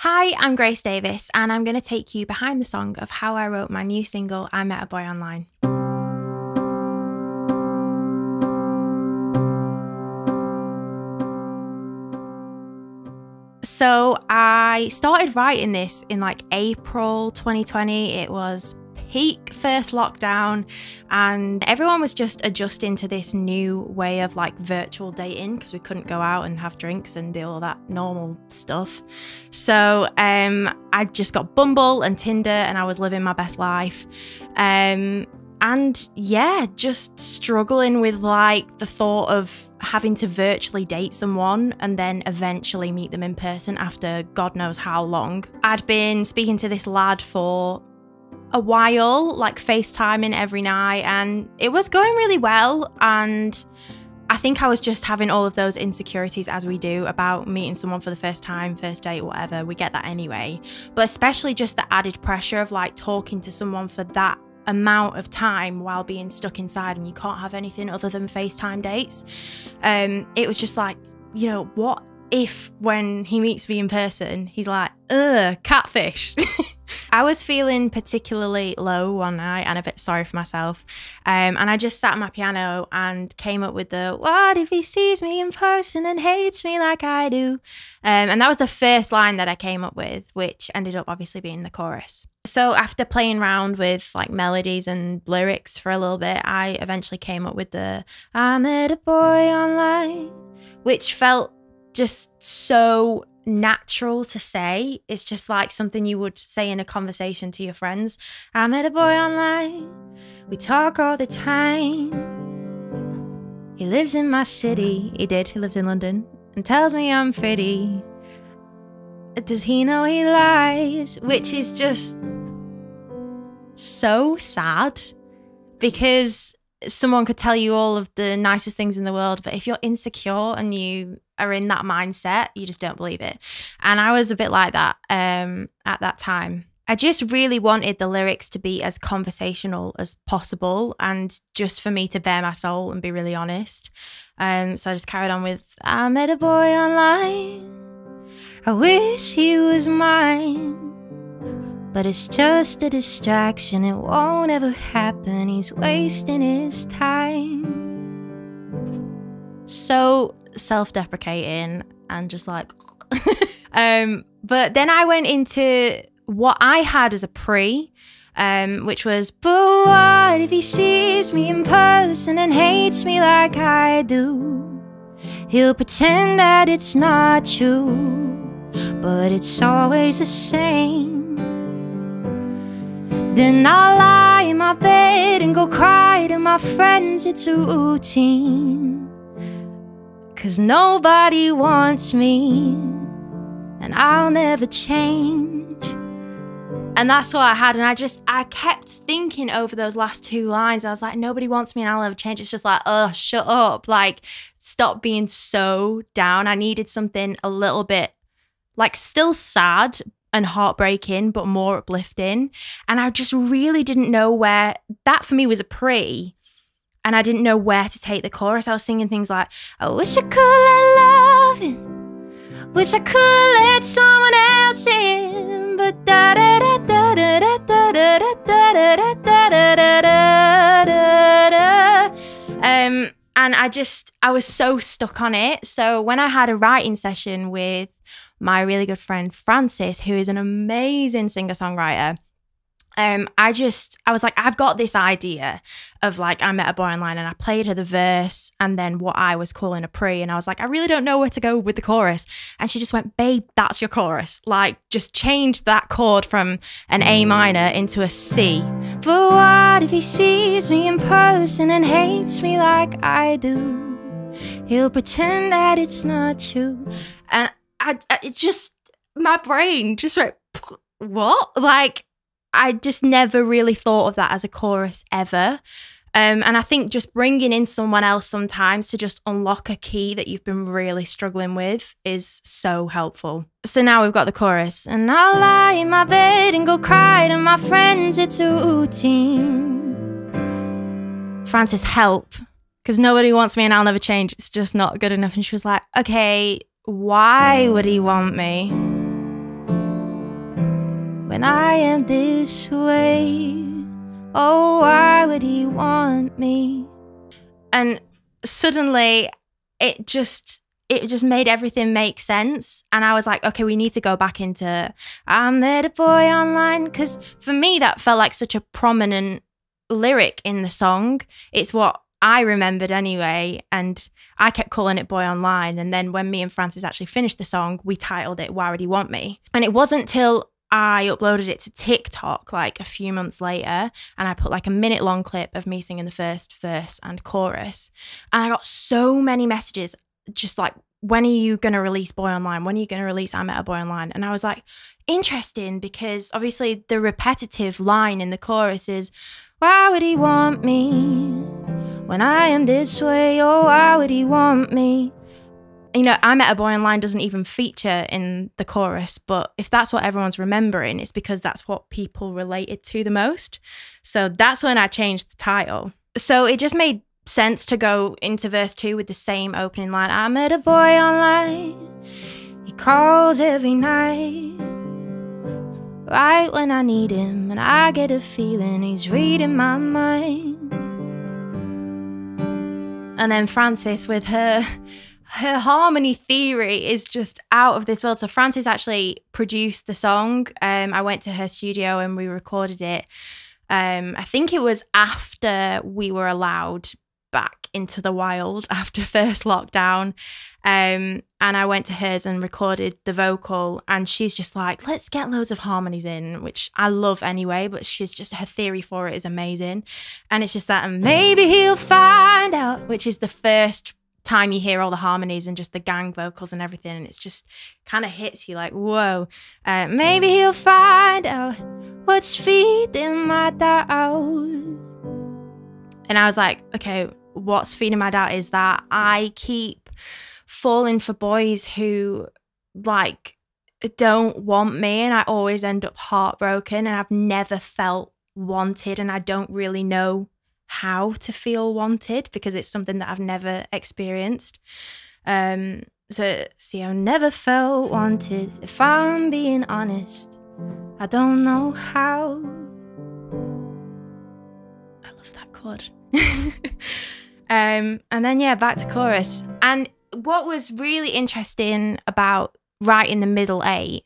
Hi, I'm Grace Davis, and I'm going to take you behind the song of how I wrote my new single, I Met a Boy Online. So I started writing this in like April 2020. It was peak first lockdown and everyone was just adjusting to this new way of like virtual dating because we couldn't go out and have drinks and do all that normal stuff. So I just got Bumble and Tinder and I was living my best life. And yeah, just struggling with like the thought of having to virtually date someone and then eventually meet them in person after God knows how long. I'd been speaking to this lad for a while, like FaceTiming every night, and it was going really well. And I think I was just having all of those insecurities as we do about meeting someone for the first time, first date, whatever. We get that anyway. But especially just the added pressure of like talking to someone for that amount of time while being stuck inside and you can't have anything other than FaceTime dates. It was just like, you know, what if when he meets me in person, he's like, ugh, catfish. I was feeling particularly low one night and a bit sorry for myself. And I just sat at my piano and came up with the, what if he sees me in person and hates me like I do? And that was the first line that I came up with, which ended up obviously being the chorus. So after playing around with like melodies and lyrics for a little bit, I eventually came up with the, I met a boy online, which felt just so natural to say. It's just like something you would say in a conversation to your friends. I met a boy online, we talk all the time. He lives in my city, he lives in London, and tells me I'm pretty. Does he know he lies? Which is just so sad, because someone could tell you all of the nicest things in the world, but if you're insecure and you are in that mindset, you just don't believe it. And I was a bit like that at that time. I just really wanted the lyrics to be as conversational as possible and just for me to bare my soul and be really honest. So I just carried on with, I met a boy online, I wish he was mine. But it's just a distraction, it won't ever happen, he's wasting his time. So self-deprecating and just like, but then I went into what I had as a pre, which was, but what if he sees me in person and hates me like I do? He'll pretend that it's not true, but it's always the same. Then I'll lie in my bed and go cry to my friends, it's a routine. 'Cause nobody wants me, and I'll never change. And that's what I had, and I kept thinking over those last two lines. I was like, nobody wants me and I'll never change. It's just like, oh, shut up. Like, stop being so down. I needed something a little bit, like, still sad and heartbreaking, but more uplifting. And I just really didn't know where, that for me was a pre, and I didn't know where to take the chorus. I was singing things like, I wish I could let love in, wish I could let someone else in, but da da da da da da da da da da da da da da da. And I was so stuck on it. So when I had a writing session with my really good friend Francis, who is an amazing singer-songwriter, I was like, I've got this idea of like, I met a boy online, and I played her the verse and then what I was calling a pre, and I was like, I really don't know where to go with the chorus. And she just went, babe, that's your chorus. Like, just change that chord from an A minor into a C. But what if he sees me in person and hates me like I do? He'll pretend that it's not true. And it just, my brain just went, what? Like, I just never really thought of that as a chorus ever. And I think just bringing in someone else sometimes to just unlock a key that you've been really struggling with is so helpful. So now we've got the chorus. And I'll lie in my bed and go cry to my friends, it's a routine. Francis, help. Because nobody wants me and I'll never change. It's just not good enough. And she was like, okay, why would he want me? when I am this way. Oh, why would he want me? And suddenly it just made everything make sense. And I was like, okay, we need to go back into I met a boy online, because for me that felt like such a prominent lyric in the song. It's what I remembered anyway, and I kept calling it Boy Online. And then when me and Francis actually finished the song, we titled it Why Would He Want Me? And it wasn't till I uploaded it to TikTok like a few months later, and I put like a minute-long clip of me singing the first verse and chorus, and I got so many messages just like, when are you going to release Boy Online? When are you going to release I Met a Boy Online? And I was like, interesting, because obviously the repetitive line in the chorus is, why would he want me when I am this way? Oh, why would he want me? You know, I Met a Boy Online doesn't even feature in the chorus, but if that's what everyone's remembering, it's because that's what people related to the most. So that's when I changed the title. So it just made sense to go into verse 2 with the same opening line. I met a boy online, he calls every night, right when I need him, and I get a feeling he's reading my mind. And then Francis with her harmony theory is just out of this world. So Francis actually produced the song. I went to her studio and we recorded it. I think it was after we were allowed back into the wild after first lockdown. And I went to hers and recorded the vocal, and she's just like, let's get loads of harmonies in, which I love anyway, but she's just, her theory for it is amazing. And it's just that, and maybe he'll find out, which is the first time you hear all the harmonies and just the gang vocals and everything, and it's just kind of hits you like, whoa. Maybe he'll find out what's feeding my doubt. And I was like, okay, what's feeding my doubt is that I keep falling for boys who like don't want me, and I always end up heartbroken, and I've never felt wanted, and I don't really know how to feel wanted because it's something that I've never experienced. So see, I've never felt wanted. If I'm being honest, I don't know how. I love that chord. And then yeah, back to chorus. And what was really interesting about writing the middle eight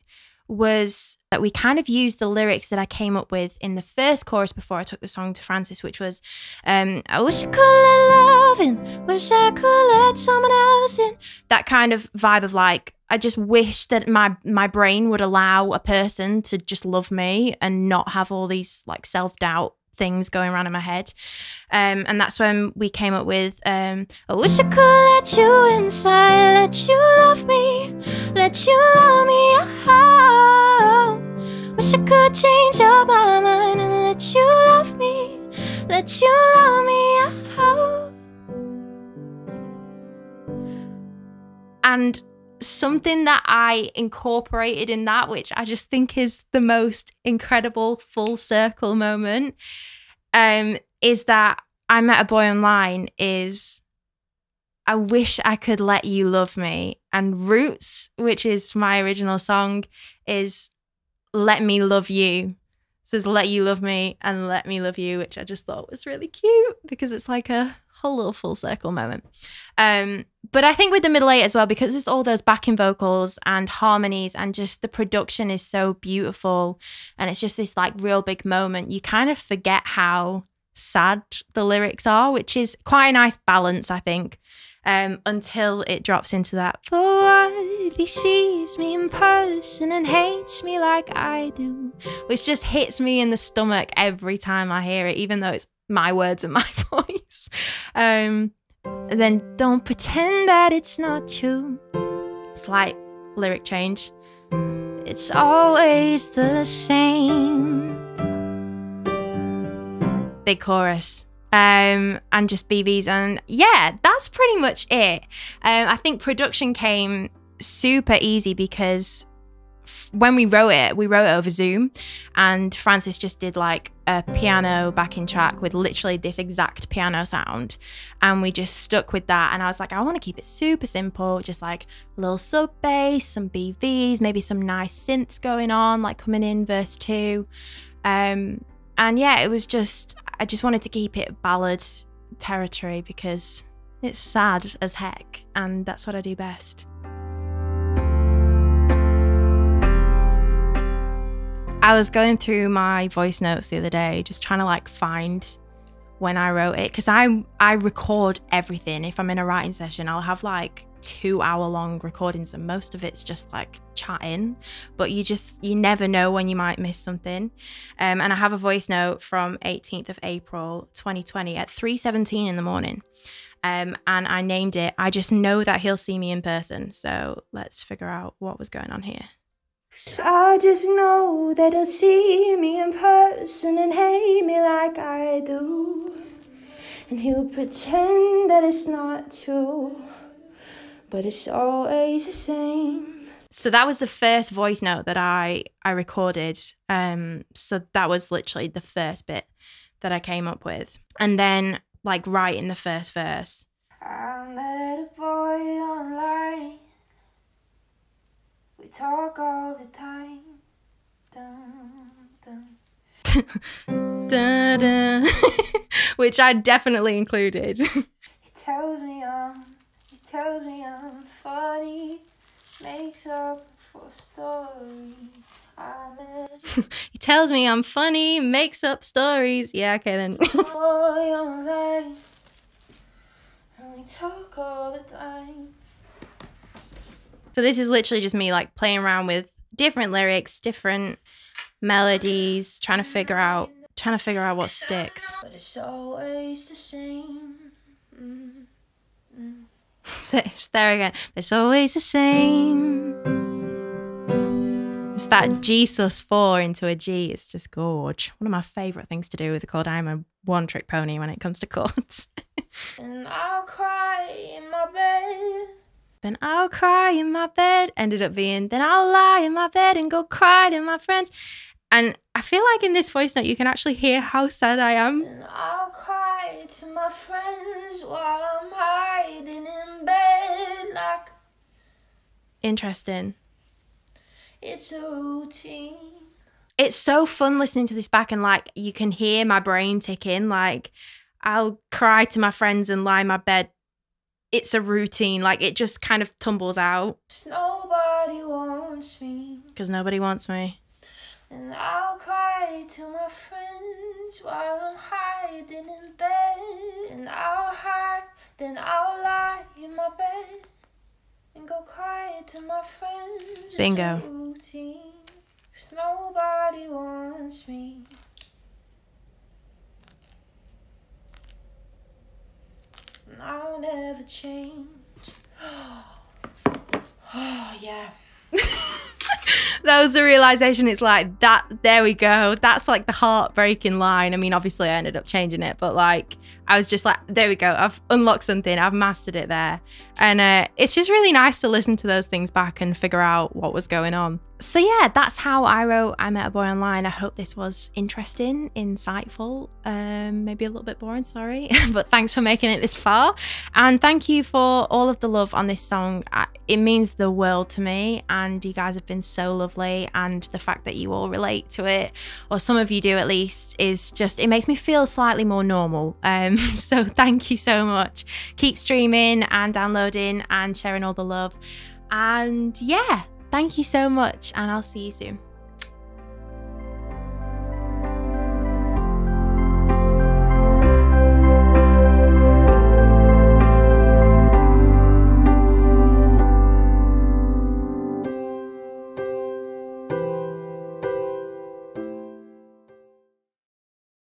was that we kind of used the lyrics that I came up with in the first chorus before I took the song to Francis, which was, I wish I could let love in, wish I could let someone else in. That kind of vibe of like, I just wish that my brain would allow a person to just love me and not have all these like self-doubt things going around in my head. And that's when we came up with, I wish I could let you inside, let you love me, let you love me out. Wish I could change up my mind and let you love me, let you love me out. And something that I incorporated in that, which I just think is the most incredible full circle moment, is that I Met a Boy Online is, I wish I could let you love me. And Roots, which is my original song, is let me love you. So it's let you love me and let me love you, which I just thought was really cute because it's like a whole little full circle moment. But I think with the middle eight as well, because it's all those backing vocals and harmonies and just the production is so beautiful and it's just this like real big moment, you kind of forget how sad the lyrics are, which is quite a nice balance, I think, until it drops into that. For what if he sees me in person and hates me like I do, which just hits me in the stomach every time I hear it, even though it's my words and my voice. Then don't pretend that it's not true. Slight lyric change. It's always the same. Big chorus. And just BBs, and yeah, that's pretty much it. I think production came super easy because when we wrote it over Zoom, and Francis just did like a piano backing track with literally this exact piano sound, and we just stuck with that. And I was like, I want to keep it super simple, just like a little sub bass, some BVs, maybe some nice synths going on, like coming in verse 2. And yeah, it was just, I just wanted to keep it ballad territory because it's sad as heck, and that's what I do best. I was going through my voice notes the other day, just trying to like find when I wrote it, because I record everything. If I'm in a writing session, I'll have like 2-hour-long recordings, and most of it's just like chatting, but you never know when you might miss something. And I have a voice note from 18th of April 2020 at 3:17 in the morning, and I named it "I Just Know That He'll See Me in Person." So let's figure out what was going on here. So I just know that he'll see me in person and hate me like I do, and he'll pretend that it's not true, but it's always the same. So that was the first voice note that I recorded. So that was literally the first bit that I came up with. And then like right in the first verse, I met a boy online. We talk all the time. Dun, dun. Dun, dun. Which I definitely included. He tells me I'm funny, makes up for story. He tells me I'm funny, makes up stories. Yeah, okay then. Boy online, and we talk all the time. So this is literally just me like playing around with different lyrics, different melodies, trying to figure out what sticks. But it's always the same. It's there again. It's always the same. It's that G sus4 into a G. It's just gorge. One of my favourite things to do with the chord. I'm a one-trick pony when it comes to chords. And I'll cry in my bed. Then I'll cry in my bed. Ended up being, then I'll lie in my bed and go cry to my friends. And I feel like in this voice note, you can actually hear how sad I am. And I'll cry to my friends while I'm hiding in bed. Like, interesting. It's a routine. It's so fun listening to this back, and like you can hear my brain ticking. Like, I'll cry to my friends and lie in my bed. It's a routine. Like, it just kind of tumbles out. Nobody wants me. Because nobody wants me. And I'll cry to my friends while I'm hiding in bed. And I'll hide, then I'll lie in my bed and go cry to my friends. Bingo. It's a routine, 'cause nobody wants me. And I'll never change. Oh, yeah. That was the realization. It's like that. There we go. That's like the heartbreaking line. I mean, obviously I ended up changing it, but like I was just like, there we go. I've unlocked something. I've mastered it there. And it's just really nice to listen to those things back and figure out what was going on. So yeah, that's how I wrote I Met a Boy Online. I hope this was interesting, insightful, maybe a little bit boring, sorry. But thanks for making it this far. And thank you for all of the love on this song. It means the world to me, and you guys have been so lovely, and the fact that you all relate to it, or some of you do at least, is just, it makes me feel slightly more normal. So thank you so much. Keep streaming and downloading and sharing all the love. And yeah, thank you so much, and I'll see you soon.